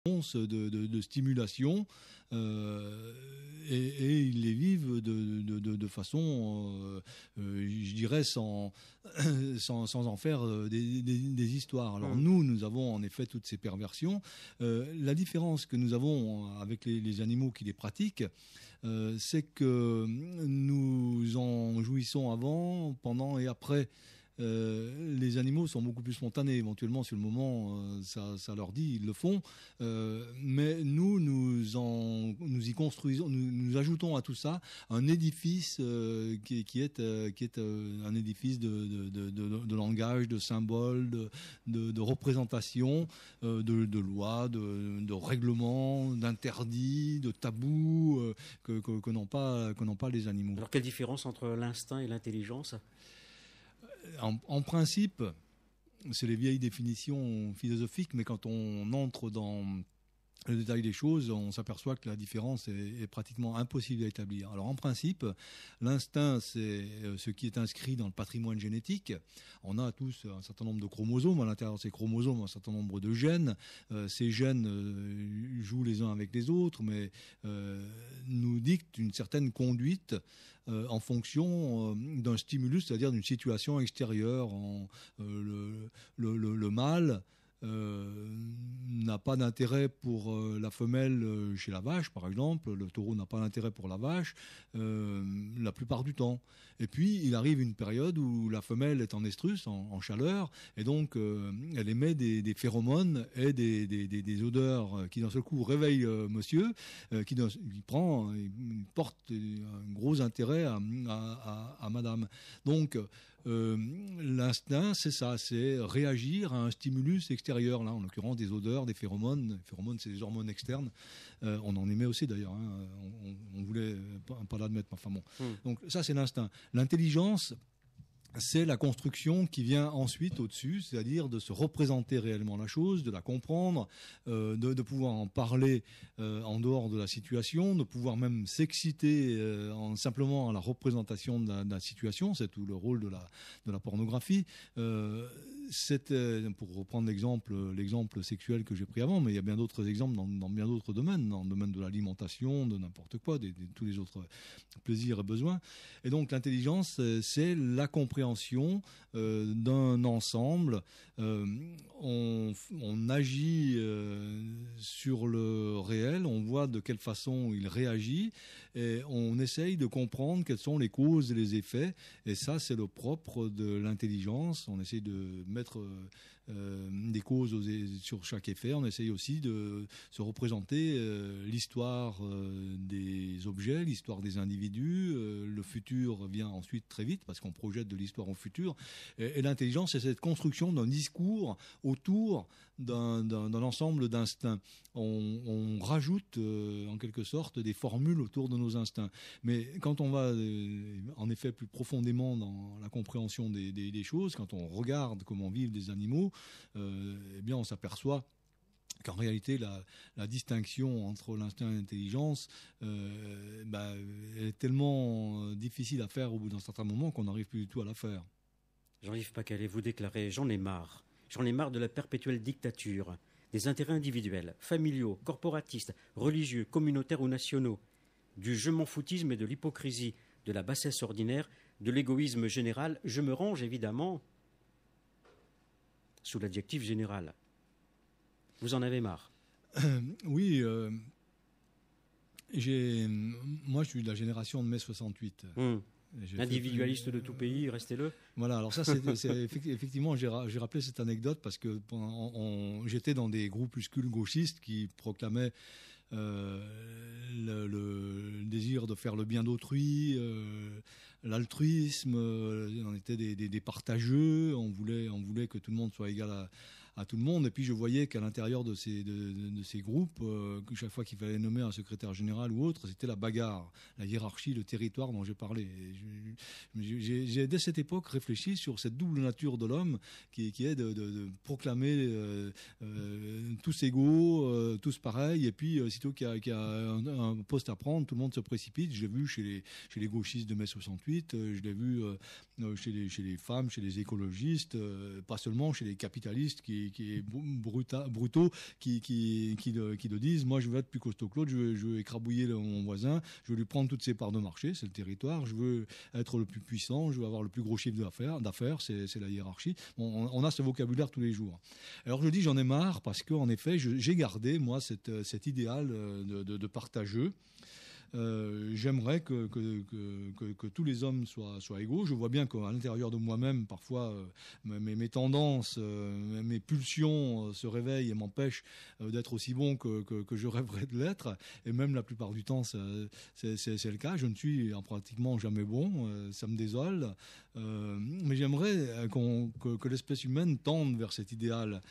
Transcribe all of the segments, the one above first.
de stimulation et ils les vivent de façon, je dirais, sans en faire des histoires. Alors nous avons en effet toutes ces perversions. La différence que nous avons avec les animaux qui les pratiquent, c'est que nous en jouissons avant, pendant et après. Les animaux sont beaucoup plus spontanés. Éventuellement, sur le moment, ça leur dit, ils le font. Mais nous y construisons, nous ajoutons à tout ça un édifice qui est un édifice de langage, de symboles, de représentation, de lois, de règlements, d'interdits, de tabous que n'ont pas les animaux. Alors quelle différence entre l'instinct et l'intelligence ? En principe, c'est les vieilles définitions philosophiques, mais quand on entre dans le détail des choses, on s'aperçoit que la différence est pratiquement impossible à établir. Alors en principe, l'instinct, c'est ce qui est inscrit dans le patrimoine génétique. On a tous un certain nombre de chromosomes, à l'intérieur de ces chromosomes, un certain nombre de gènes. Ces gènes jouent les uns avec les autres, mais nous dictent une certaine conduite en fonction d'un stimulus, c'est-à-dire d'une situation extérieure. Le mâle n'a pas d'intérêt pour la femelle chez la vache, par exemple. Le taureau n'a pas d'intérêt pour la vache la plupart du temps. Et puis, il arrive une période où la femelle est en estrus, en chaleur, et donc elle émet des phéromones et des odeurs qui d'un seul coup réveillent monsieur, qui porte un gros intérêt à madame. Donc, l'instinct, c'est ça, c'est réagir à un stimulus extérieur. Là, en l'occurrence, des odeurs, des phéromones. Les phéromones, c'est des hormones externes. On en émet aussi, d'ailleurs. On voulait pas l'admettre, mais enfin bon. Donc ça, c'est l'instinct. L'intelligence, c'est la construction qui vient ensuite au-dessus, c'est-à-dire de se représenter réellement la chose, de la comprendre, de pouvoir en parler en dehors de la situation, de pouvoir même s'exciter simplement à la représentation de la situation. C'est tout le rôle de la pornographie. Pour reprendre l'exemple sexuel que j'ai pris avant, mais il y a bien d'autres exemples dans bien d'autres domaines, dans le domaine de l'alimentation, de n'importe quoi, tous les autres plaisirs et besoins. Et donc l'intelligence, c'est la compréhension d'un ensemble. On agit sur le réel, on voit de quelle façon il réagit et on essaye de comprendre quelles sont les causes et les effets. Et ça, c'est le propre de l'intelligence. On essaye de mettre des causes sur chaque effet. On essaye aussi de se représenter l'histoire des objets, l'histoire des individus. Le futur vient ensuite très vite parce qu'on projette de l'histoire au futur. Et l'intelligence, c'est cette construction d'un discours autour d'un ensemble d'instincts. On rajoute en quelque sorte des formules autour de nos instincts. Mais quand on va en effet plus profondément dans la compréhension des choses, quand on regarde comment vivent des animaux, eh bien on s'aperçoit qu'en réalité, la distinction entre l'instinct et l'intelligence est tellement difficile à faire au bout d'un certain moment qu'on n'arrive plus du tout à la faire. Jean-Yves Pacalet, vous déclarez « J'en ai marre. J'en ai marre de la perpétuelle dictature, des intérêts individuels, familiaux, corporatistes, religieux, communautaires ou nationaux, du je m'en foutisme et de l'hypocrisie, de la bassesse ordinaire, de l'égoïsme général. Je me range évidemment sous l'adjectif général. » Vous en avez marre? Oui. Moi, je suis de la génération de mai 68. Individualiste de tout pays, restez-le. Voilà, alors ça, c'est effectivement, j'ai rappelé cette anecdote parce que j'étais dans des groupuscules gauchistes qui proclamaient le désir de faire le bien d'autrui, l'altruisme, on était des partageux, on voulait que tout le monde soit égal à tout le monde. Et puis je voyais qu'à l'intérieur de ces groupes, que chaque fois qu'il fallait nommer un secrétaire général ou autre, c'était la bagarre, la hiérarchie, le territoire dont j'ai parlé. J'ai dès cette époque réfléchi sur cette double nature de l'homme qui est de proclamer tous égaux, tous pareils, et puis aussitôt qu'il y a un poste à prendre, tout le monde se précipite. Je l'ai vu chez les gauchistes de mai 68, je l'ai vu chez les femmes, chez les écologistes, pas seulement chez les capitalistes qui brutaux, qui le disent. Moi, je veux être plus costaud que l'autre, je veux écrabouiller mon voisin, je veux lui prendre toutes ses parts de marché, c'est le territoire, je veux être le plus puissant, je veux avoir le plus gros chiffre d'affaires, c'est la hiérarchie. On a ce vocabulaire tous les jours. Alors je dis j'en ai marre parce qu'en effet, j'ai gardé, moi, cet idéal de partageux. J'aimerais que tous les hommes soient égaux. Je vois bien qu'à l'intérieur de moi-même, parfois, mes tendances, mes pulsions se réveillent et m'empêchent d'être aussi bon que je rêverais de l'être. Et même la plupart du temps, c'est le cas. Je ne suis pratiquement jamais bon. Ça me désole. Mais j'aimerais que l'espèce humaine tende vers cet idéal.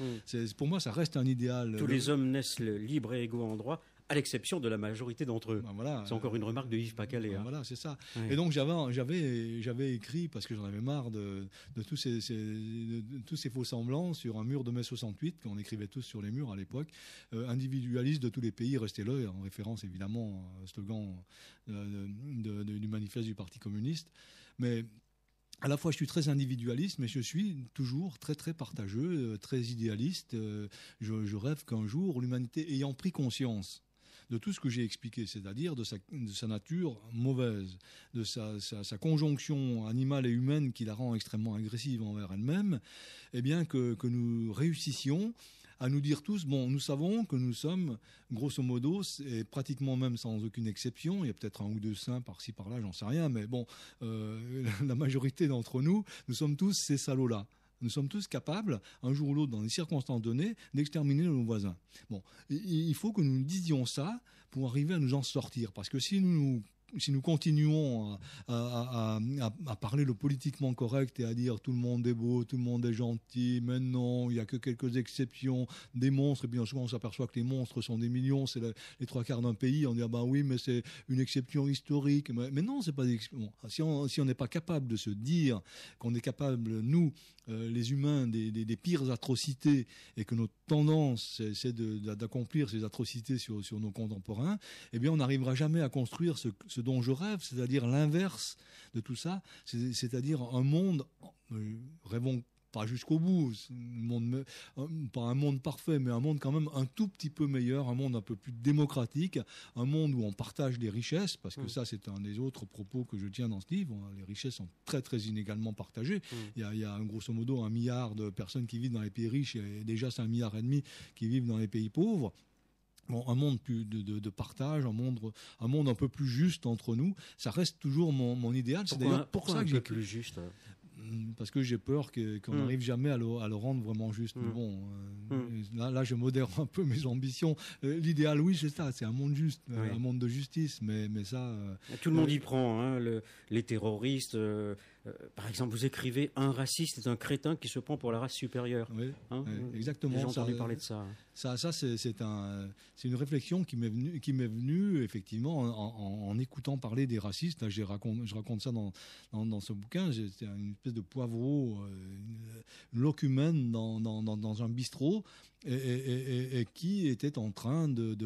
Pour moi, ça reste un idéal. Tous les hommes naissent libres et égaux en droit, à l'exception de la majorité d'entre eux. Ben voilà, c'est encore une remarque de Yves Pacalet. Ben voilà, c'est ça. Ouais. Et donc j'avais écrit, parce que j'en avais marre de tous ces faux semblants, sur un mur de mai 68, qu'on écrivait tous sur les murs à l'époque, individualiste de tous les pays, restez-le, en référence évidemment au slogan du manifeste du Parti communiste. Mais à la fois, je suis très individualiste, mais je suis toujours très, très partageux, très idéaliste. Je rêve qu'un jour, l'humanité ayant pris conscience de tout ce que j'ai expliqué, c'est-à-dire de sa nature mauvaise, de sa conjonction animale et humaine qui la rend extrêmement agressive envers elle-même, eh bien que nous réussissions à nous dire tous, bon, nous savons que nous sommes, grosso modo, et pratiquement même sans aucune exception, il y a peut-être un ou deux saints par-ci, par-là, j'en sais rien, mais bon, la majorité d'entre nous, nous sommes tous ces salauds-là. Nous sommes tous capables, un jour ou l'autre, dans des circonstances données, d'exterminer nos voisins. Bon, il faut que nous disions ça pour arriver à nous en sortir. Parce que si nous continuons à parler le politiquement correct et à dire tout le monde est beau, tout le monde est gentil, mais non, il n'y a que quelques exceptions, des monstres, et bien souvent on s'aperçoit que les monstres sont des millions, c'est les trois quarts d'un pays, on dit ah ben oui, mais c'est une exception historique, mais non, c'est pas des exceptions. Si on n'est pas capable de se dire qu'on est capable, nous, les humains, des pires atrocités, et que notre tendance, c'est d'accomplir ces atrocités sur nos contemporains, eh bien on n'arrivera jamais à construire ce dont je rêve, c'est-à-dire l'inverse de tout ça, c'est-à-dire un monde, rêvons pas jusqu'au bout, pas un monde parfait, mais un monde quand même un tout petit peu meilleur, un monde un peu plus démocratique, un monde où on partage les richesses, parce que ça c'est un des autres propos que je tiens dans ce livre, les richesses sont très très inégalement partagées, il y a grosso modo 1 milliard de personnes qui vivent dans les pays riches, et déjà c'est 1,5 milliard qui vivent dans les pays pauvres. Bon, un monde plus de partage, un monde un peu plus juste entre nous, ça reste toujours mon idéal. C'est d'ailleurs pour ça que j'ai plus juste. Parce que j'ai peur qu'on n'arrive jamais à le rendre vraiment juste. Mais bon, là, je modère un peu mes ambitions. L'idéal, oui, c'est ça, c'est un monde juste, un monde de justice, mais ça... Tout le monde y prend, hein, les terroristes... par exemple, vous écrivez « Un raciste est un crétin qui se prend pour la race supérieure ». Oui, exactement. J'ai entendu parler de ça. Ça c'est une réflexion qui m'est venue effectivement en écoutant parler des racistes. Là, je raconte ça dans ce bouquin. C'était une espèce de poivreau, une locumène dans un bistrot. Et qui était en train de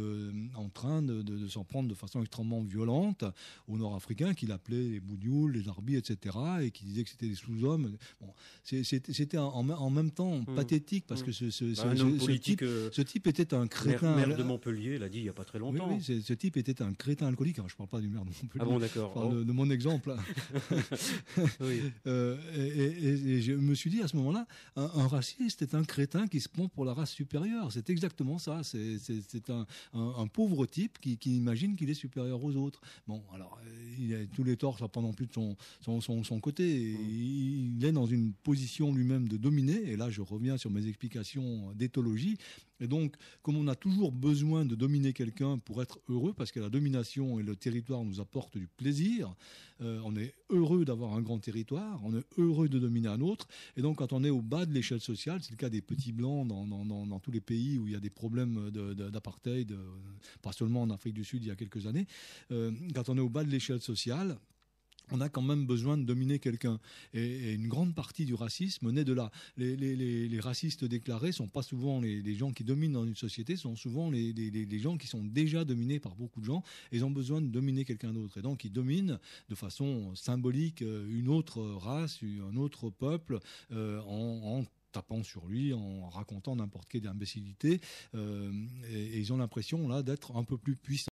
s'en prendre de façon extrêmement violente aux Nord-Africains, qu'il appelait les bougnoules, les arbis, etc., et qui disaient que c'était des sous-hommes. Bon, c'était en même temps pathétique, parce que ce type était un crétin. Maire de Montpellier l'a dit il n'y a pas très longtemps. Oui, ce type était un crétin alcoolique. Alors, je ne parle pas du maire de Montpellier. Ah bon, d'accord. Je parle de mon exemple. Oui. Et je me suis dit à ce moment-là, un raciste est un crétin qui se prend pour la race supérieur. C'est exactement ça. C'est un pauvre type qui imagine qu'il est supérieur aux autres. Bon, alors, il a tous les torts, ça prend non plus de son côté. Il est dans une position lui-même de dominer. Et là, je reviens sur mes explications d'éthologie. Et donc, comme on a toujours besoin de dominer quelqu'un pour être heureux, parce que la domination et le territoire nous apportent du plaisir, on est heureux d'avoir un grand territoire, on est heureux de dominer un autre. Et donc, quand on est au bas de l'échelle sociale, c'est le cas des petits blancs dans tous les pays où il y a des problèmes d'apartheid, pas seulement en Afrique du Sud il y a quelques années, quand on est au bas de l'échelle sociale, on a quand même besoin de dominer quelqu'un. Et une grande partie du racisme naît de là. Les racistes déclarés ne sont pas souvent les gens qui dominent dans une société, sont souvent les gens qui sont déjà dominés par beaucoup de gens, et ils ont besoin de dominer quelqu'un d'autre. Et donc ils dominent de façon symbolique une autre race, un autre peuple, en tapant sur lui, en racontant n'importe quelle imbécilité. Et ils ont l'impression là d'être un peu plus puissants.